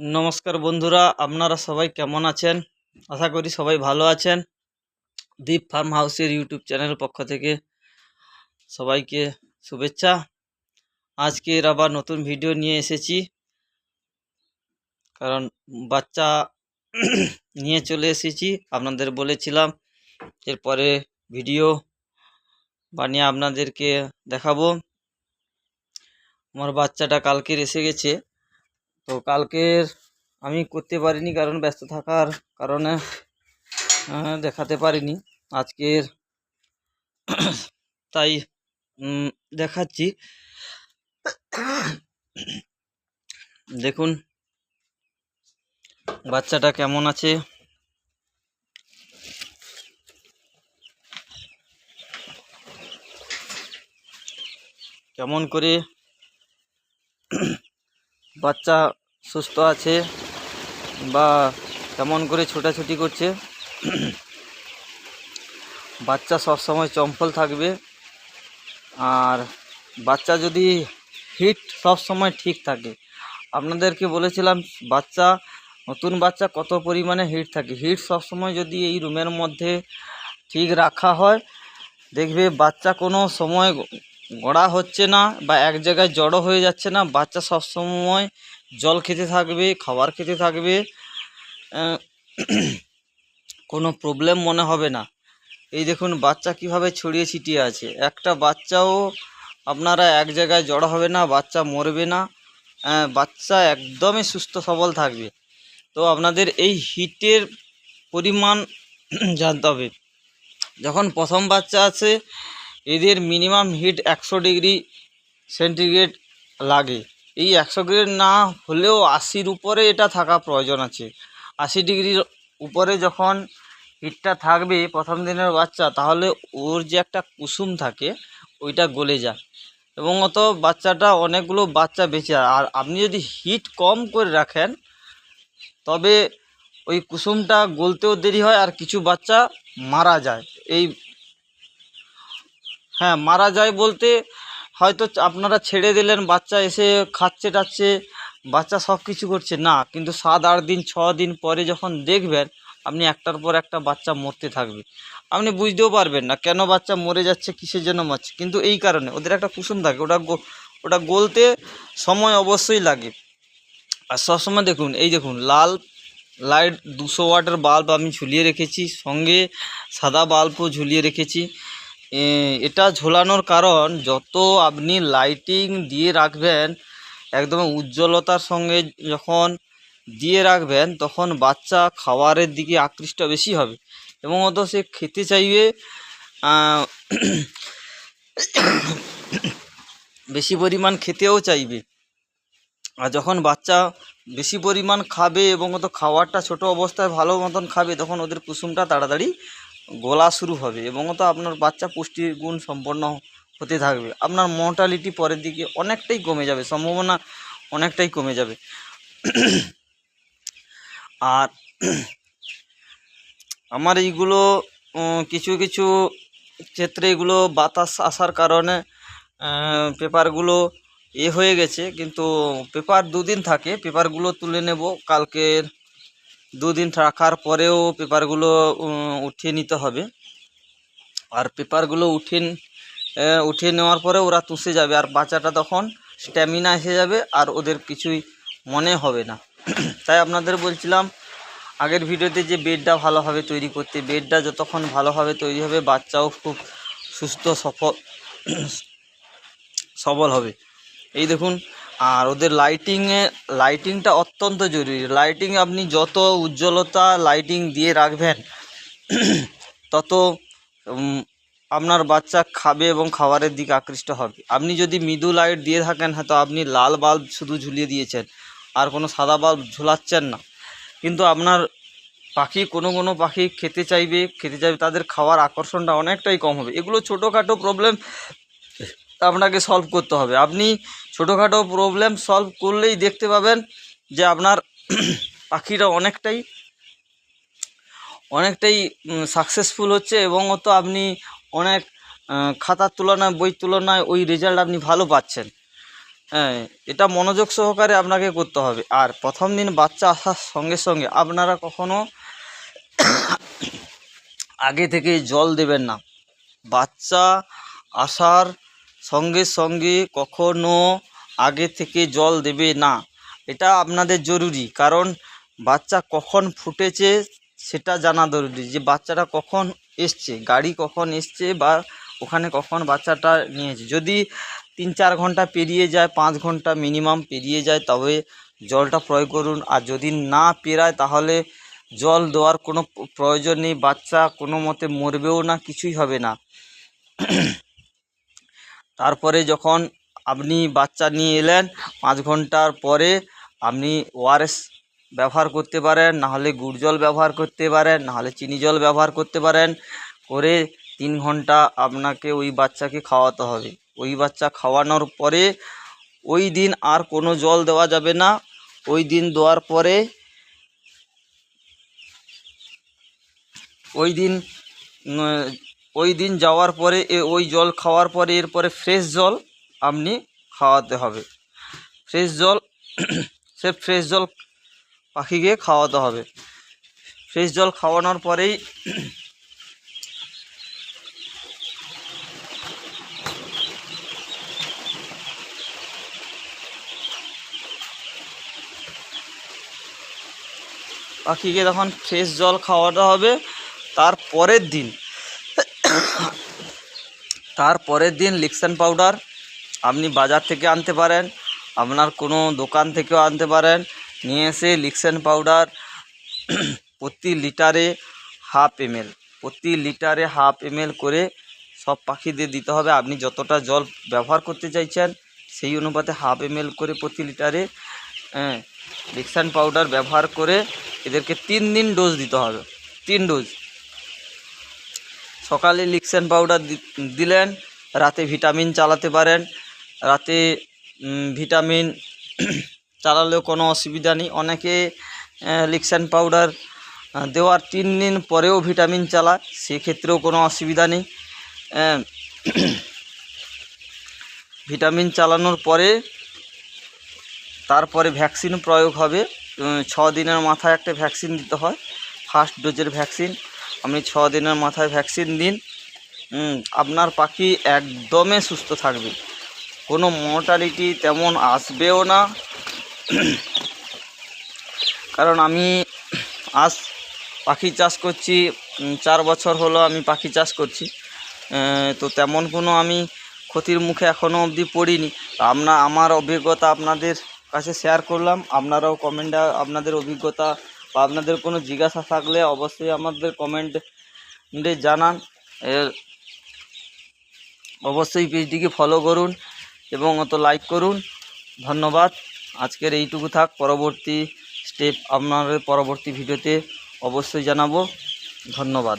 নমস্কার বন্ধুরা, আপনারা সবাই কেমন আছেন? আশা করি সবাই ভালো আছেন। দীপ ফার্ম হাউসের ইউটিউব চ্যানেলের পক্ষ থেকে সবাইকে শুভেচ্ছা। আজকের আবার নতুন ভিডিও নিয়ে এসেছি, কারণ বাচ্চা নিয়ে চলে এসেছি। আপনাদের বলেছিলাম এরপরে ভিডিও বানিয়ে আপনাদেরকে দেখাবো। আমার বাচ্চাটা কালকের এসে গেছে, তো কালকের আমি করতে পারিনি, কারণ ব্যস্ত থাকার কারণে দেখাতে পারিনি। আজকের তাই দেখাচ্ছি। দেখুন বাচ্চাটা কেমন আছে। কেমন করে বাচ্চা সুস্থ আছে বা কেমন করে ছোটাছুটি করছে। বাচ্চা সবসময় চম্পল থাকবে, আর বাচ্চা যদি হিট সব সময় ঠিক থাকে। আপনাদেরকে বলেছিলাম বাচ্চা, নতুন বাচ্চা কত পরিমাণে হিট থাকে। হিট সবসময় যদি এই রুমের মধ্যে ঠিক রাখা হয়, দেখবে বাচ্চা কোনো সময় গড়া হচ্ছে না বা এক জায়গায় জড়ো হয়ে যাচ্ছে না। বাচ্চা সবসময় জল খেতে থাকবে, খাবার খেতে থাকবে, কোনো প্রবলেম মনে হবে না। এই দেখুন বাচ্চা কিভাবে ছড়িয়ে ছিটিয়ে আছে। একটা বাচ্চাও আপনারা এক জায়গায় জড়ো হবে না, বাচ্চা মরবে না, বাচ্চা একদমই সুস্থ সবল থাকবে। তো আপনাদের এই হিটের পরিমাণ জানতে হবে। যখন প্রথম বাচ্চা আছে, এদের মিনিমাম হিট 100 ডিগ্রি সেন্টিগ্রেড লাগে। এই 100 ডিগ্রি না হলেও 80-র উপরে এটা থাকা প্রয়োজন আছে। 80 ডিগ্রির উপরে যখন হিটটা থাকবে প্রথম দিনের বাচ্চা, তাহলে ওর যে একটা কুসুম থাকে ওইটা গলে যায়, এবং অত বাচ্চাটা অনেকগুলো বাচ্চা বেঁচে যায়। আর আপনি যদি হিট কম করে রাখেন, তবে ওই কুসুমটা গলতেও দেরি হয়, আর কিছু বাচ্চা মারা যায়। মারা যায় বলতে হয়তো আপনারা ছেড়ে দিলেন, বাচ্চা এসে খাচ্ছে টাচ্ছে, বাচ্চা সব কিছু করছে না, কিন্তু 7-8 দিন 6 দিন পরে যখন দেখবেন, আপনি একটার পর একটা বাচ্চা মরতে থাকবে। আপনি বুঝতেও পারবেন না কেন বাচ্চা মরে যাচ্ছে, কিসের জন্য মরছে। কিন্তু এই কারণে ওদের একটা কুসুম থাকে, ওটা গলতে সময় অবশ্যই লাগে। আর সবসময় দেখুন, এই দেখুন লাল লাইট 200 ওয়াটের বাল্ব আমি ঝুলিয়ে রেখেছি, সঙ্গে সাদা বাল্বও ঝুলিয়ে রেখেছি। এটা ঝোলানোর কারণ, যত আপনি লাইটিং দিয়ে রাখবেন, একদম উজ্জ্বলতার সঙ্গে যখন দিয়ে রাখবেন, তখন বাচ্চা খাবারের দিকে আকৃষ্ট বেশি হবে, এবং অত সে খেতে চাইবে, বেশি পরিমাণ খেতেও চাইবে। আর যখন বাচ্চা বেশি পরিমাণ খাবে এবং অত খাবারটা ছোট অবস্থায় ভালো মতন খাবে, তখন ওদের কুসুমটা তাড়াতাড়ি গলা শুরু হবে, এবং তো আপনার বাচ্চা পুষ্টির গুণ সম্পন্ন হতে থাকবে। আপনার মর্টালিটি পরের দিকে অনেকটাই কমে যাবে, সম্ভাবনা অনেকটাই কমে যাবে। আর আমার এইগুলো কিছু কিছু ক্ষেত্রে এগুলো বাতাস আসার কারণে পেপারগুলো হয়ে গেছে, কিন্তু পেপার 2 দিন থাকে। পেপারগুলো তুলে নেব কালকের। 2 দিন রাখার পরেও পেপারগুলো উঠিয়ে নিতে হবে। আর পেপারগুলো উঠিয়ে নেওয়ার পরে ওরা তুষে যাবে, আর বাচ্চাটা তখন স্ট্যামিনা এসে যাবে, আর ওদের কিছুই মনে হবে না। তাই আপনাদের বলছিলাম আগের ভিডিওতে যে বেডটা ভালোভাবে তৈরি করতে। বেডটা যতক্ষণ ভালোভাবে তৈরি হবে, বাচ্চাও খুব সুস্থ সবল হবে। এই দেখুন, আর ওদের লাইটিংটা অত্যন্ত জরুরি। লাইটিং আপনি যত উজ্জ্বলতা লাইটিং দিয়ে রাখবেন, তত আপনার বাচ্চা খাবে এবং খাবারের দিকে আকৃষ্ট হবে। আপনি যদি মৃদু লাইট দিয়ে থাকেন, হয়তো আপনি লাল বাল্ব শুধু ঝুলিয়ে দিয়েছেন আর কোনো সাদা বাল্ব ঝুলাচ্ছেন না, কিন্তু আপনার পাখি কোনো পাখি খেতে চাইবে, তাদের খাওয়ার আকর্ষণটা অনেকটাই কম হবে। এগুলো ছোটোখাটো প্রবলেম আপনাকে সলভ করতে হবে। আপনি ছোটোখাটো প্রবলেম সলভ করলেই দেখতে পাবেন যে আপনার পাখিরা অনেকটাই সাকসেসফুল হচ্ছে, এবং তো আপনি অনেক খাতার তুলনায়, বই তুলনায় ওই রেজাল্ট আপনি ভালো পাচ্ছেন। হ্যাঁ, এটা মনোযোগ সহকারে আপনাকে করতে হবে। আর প্রথম দিন বাচ্চা আসার সঙ্গে সঙ্গে আপনারা কখনো আগে থেকে জল দেবেন না। বাচ্চা আসার সঙ্গে সঙ্গে কখনো আগে থেকে জল দেবে না, এটা আপনাদের জরুরি। কারণ বাচ্চা কখন ফুটেছে সেটা জানা জরুরি, যে বাচ্চাটা কখন এসছে, গাড়ি কখন এসছে বা ওখানে কখন বাচ্চাটা নিয়েছে। যদি 3-4 ঘন্টা পেরিয়ে যায়, 5 ঘন্টা মিনিমাম পেরিয়ে যায়, তবে জলটা প্রয়োগ করুন। আর যদি না পেরায় তাহলে জল দেওয়ার কোনো প্রয়োজন নেই। বাচ্চা কোনো মতে মরবেও না, কিছুই হবে না। তারপরে যখন আপনি বাচ্চা নিয়ে এলেন 5 ঘন্টার পরে আপনি ওআরএস ব্যবহার করতে পারেন, নাহলে গুড় জল ব্যবহার করতে পারেন, নাহলে চিনি জল ব্যবহার করতে পারেন। করে 3 ঘন্টা আপনাকে ওই বাচ্চাকে খাওয়াতে হবে। ওই বাচ্চা খাওয়ানোর পরে ওই দিন আর কোনো জল দেওয়া যাবে না। ওই দিন দেওয়ার পরে ওই দিন যাওয়ার পরে ওই জল খাওয়ার পরে এরপরে ফ্রেশ জল আপনি খাওয়াতে হবে। ফ্রেশ জল সে ফ্রেশ জল পাখিকে খাওয়াতে হবে। ফ্রেশ জল খাওয়ানোর পরেই পাখিকে তখন ফ্রেশ জল খাওয়াতে হবে। তারপরের দিন লিক্সান পাউডার আপনি বাজার থেকে আনতে পারেন, আপনার কোনো দোকান থেকেও আনতে পারেন। নিয়ে এসে লিক্সান পাউডার প্রতি লিটারে 1/2 ml করে সব পাখিদের দিতে হবে। আপনি যতটা জল ব্যবহার করতে চাইছেন সেই অনুপাতে 1/2 ml করে প্রতি লিটারে লিক্সান পাউডার ব্যবহার করে এদেরকে 3 দিন ডোজ দিতে হবে। 3 ডোজ। সকালে লিক্সান পাউডার দিলেন, রাতে ভিটামিন চালাতে পারেন। রাতে ভিটামিন চালালেও কোনো অসুবিধা নেই। অনেকে লিক্সান পাউডার দেওয়ার 3 দিন পরেও ভিটামিন চালায়, সেক্ষেত্রেও কোনো অসুবিধা নেই। ভিটামিন চালানোর পরে তারপরে ভ্যাকসিন প্রয়োগ হবে। 6 দিনের মাথায় একটা ভ্যাকসিন দিতে হয়, ফার্স্ট ডোজের ভ্যাকসিন। আপনি 6 দিনের মাথায় ভ্যাকসিন দিন, আপনার পাখি একদমই সুস্থ থাকবে, কোনো মর্টালিটি তেমন আসবেও না। কারণ আমি আজ পাখি চাষ করছি, 4 বছর হলো আমি পাখি চাষ করছি, তো তেমন কোনো আমি ক্ষতির মুখে এখনও অবধি পড়িনি। আমার অভিজ্ঞতা আপনাদের কাছে শেয়ার করলাম। আপনারাও কমেন্টে আপনাদের অভিজ্ঞতা বা আপনাদের কোনো জিজ্ঞাসা থাকলে অবশ্যই আমাদের কমেন্টে জানান। অবশ্যই পেজটিকে ফলো করুন এবং লাইক করুন। ধন্যবাদ। আজকের এইটুকু থাক। পরবর্তী স্টেপ আপনাদের পরবর্তী ভিডিওতে অবশ্যই জানাবো। ধন্যবাদ।